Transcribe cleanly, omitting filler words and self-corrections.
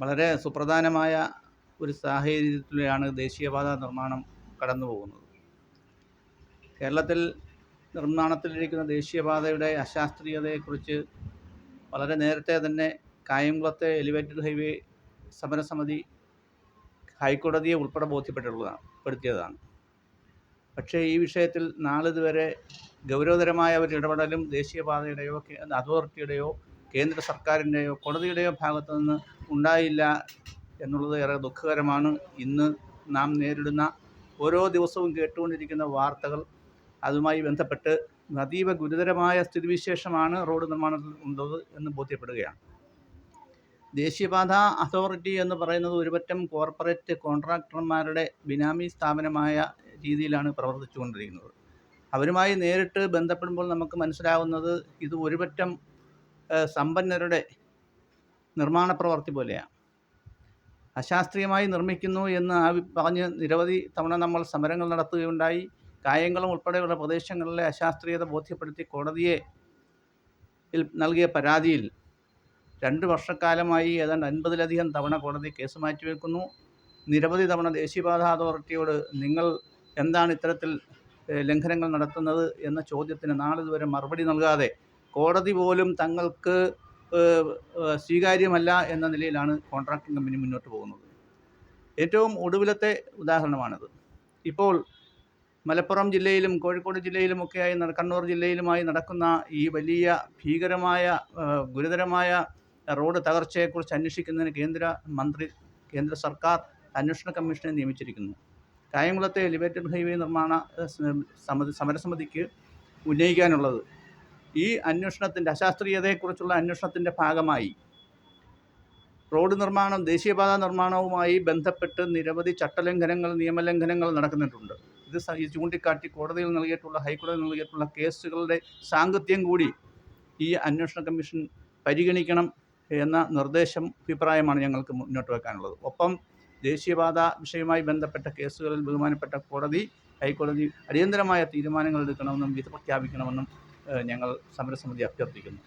വളരെ സുപ്രധാനമായ ഒരു സാഹചര്യത്തിലാണ് ദേശീയപാത നിർമ്മാണം കടന്നു പോകുന്നത്. കേരളത്തിൽ നിർമ്മാണത്തിലിരിക്കുന്ന ദേശീയപാതയുടെ അശാസ്ത്രീയതയെക്കുറിച്ച് വളരെ നേരത്തെ തന്നെ കായംകുളത്തെ എലിവേറ്റഡ് ഹൈവേ സമരസമിതി ഹൈക്കോടതിയെ ഉൾപ്പെടെ ബോധ്യപ്പെടുത്തിയതാണ്. പക്ഷേ ഈ വിഷയത്തിൽ നാളിതുവരെ ഗൗരവതരമായ ഒരു ഇടപെടലും ദേശീയപാതയുടെയോ അതോറിറ്റിയുടെയോ കേന്ദ്ര സർക്കാരിൻ്റെയോ കോടതിയുടെയോ ഭാഗത്തു നിന്ന് ഉണ്ടായില്ല എന്നുള്ളത് ഏറെ ദുഃഖകരമാണ്. ഇന്ന് നാം നേരിടുന്ന ഓരോ ദിവസവും കേട്ടുകൊണ്ടിരിക്കുന്ന വാർത്തകൾ അതുമായി ബന്ധപ്പെട്ട് അതീവ ഗുരുതരമായ സ്ഥിതിവിശേഷമാണ് റോഡ് നിർമ്മാണത്തിൽ ഉള്ളത് എന്ന് ബോധ്യപ്പെടുകയാണ്. ദേശീയപാത അതോറിറ്റി എന്ന് പറയുന്നത് ഒരുപറ്റം കോർപ്പറേറ്റ് കോൺട്രാക്ടർമാരുടെ ബിനാമി സ്ഥാപനമായ രീതിയിലാണ് പ്രവർത്തിച്ചു കൊണ്ടിരിക്കുന്നത്. അവരുമായി നേരിട്ട് ബന്ധപ്പെടുമ്പോൾ നമുക്ക് മനസ്സിലാവുന്നത് ഇത് ഒരുപറ്റം സമ്പന്നരുടെ നിർമ്മാണ പ്രവൃത്തി പോലെയാണ്. അശാസ്ത്രീയമായി നിർമ്മിക്കുന്നു എന്ന് പറഞ്ഞ് നിരവധി തവണ നമ്മൾ സമരങ്ങൾ നടത്തുകയുണ്ടായി. കായംകുളം ഉൾപ്പെടെയുള്ള പ്രദേശങ്ങളിലെ അശാസ്ത്രീയത ബോധ്യപ്പെടുത്തി കോടതിയെ നൽകിയ പരാതിയിൽ 2 വർഷക്കാലമായി ഏതാണ്ട് 50ലധികം തവണ കോടതി കേസ് മാറ്റിവെക്കുന്നു. നിരവധി തവണ ദേശീയപാത അതോറിറ്റിയോട് നിങ്ങൾ എന്താണ് ഇത്തരത്തിൽ ലംഘനങ്ങൾ നടത്തുന്നത് എന്ന ചോദ്യത്തിന് നാളിതുവരെ മറുപടി നൽകാതെ കോടതി പോലും തങ്ങൾക്ക് സ്വീകാര്യമല്ല എന്ന നിലയിലാണ് കോൺട്രാക്ടിംഗ് കമ്പനി മുന്നോട്ട് പോകുന്നത്. ഏറ്റവും ഒടുവിലത്തെ ഉദാഹരണമാണിത്. ഇപ്പോൾ മലപ്പുറം ജില്ലയിലും കോഴിക്കോട് ജില്ലയിലുമൊക്കെയായി കണ്ണൂർ ജില്ലയിലുമായി നടക്കുന്ന ഈ വലിയ ഭീകരമായ ഗുരുതരമായ റോഡ് തകർച്ചയെക്കുറിച്ച് അന്വേഷിക്കുന്നതിന് കേന്ദ്ര സർക്കാർ അന്വേഷണ കമ്മീഷനെ നിയമിച്ചിരിക്കുന്നു. കായംകുളത്തെ എലിവേറ്റഡ് ഹൈവേ നിർമ്മാണ സമരസമിതിക്ക് ഉന്നയിക്കാനുള്ളത് ഈ അന്വേഷണത്തിൻ്റെ അശാസ്ത്രീയതയെക്കുറിച്ചുള്ള അന്വേഷണത്തിൻ്റെ ഭാഗമായി റോഡ് നിർമ്മാണം ദേശീയപാത നിർമ്മാണവുമായി ബന്ധപ്പെട്ട് നിരവധി ചട്ടലംഘനങ്ങൾ നിയമലംഘനങ്ങൾ നടക്കുന്നുണ്ട്. ഇത് ചൂണ്ടിക്കാട്ടി ഹൈക്കോടതിയിൽ നൽകിയിട്ടുള്ള കേസുകളുടെ സാങ്കത്യം കൂടി ഈ അന്വേഷണ കമ്മീഷൻ പരിഗണിക്കണം എന്ന അഭിപ്രായമാണ് ഞങ്ങൾക്ക് മുന്നോട്ട് വെക്കാനുള്ളത്. ഒപ്പം ദേശീയപാത വിഷയവുമായി ബന്ധപ്പെട്ട കേസുകളിൽ ബഹുമാനപ്പെട്ട ഹൈക്കോടതി അടിയന്തരമായ തീരുമാനങ്ങൾ എടുക്കണമെന്നും വിധി പ്രഖ്യാപിക്കണമെന്നും ഞങ്ങൾ സമരസമിതി അഭ്യർത്ഥിക്കുന്നു.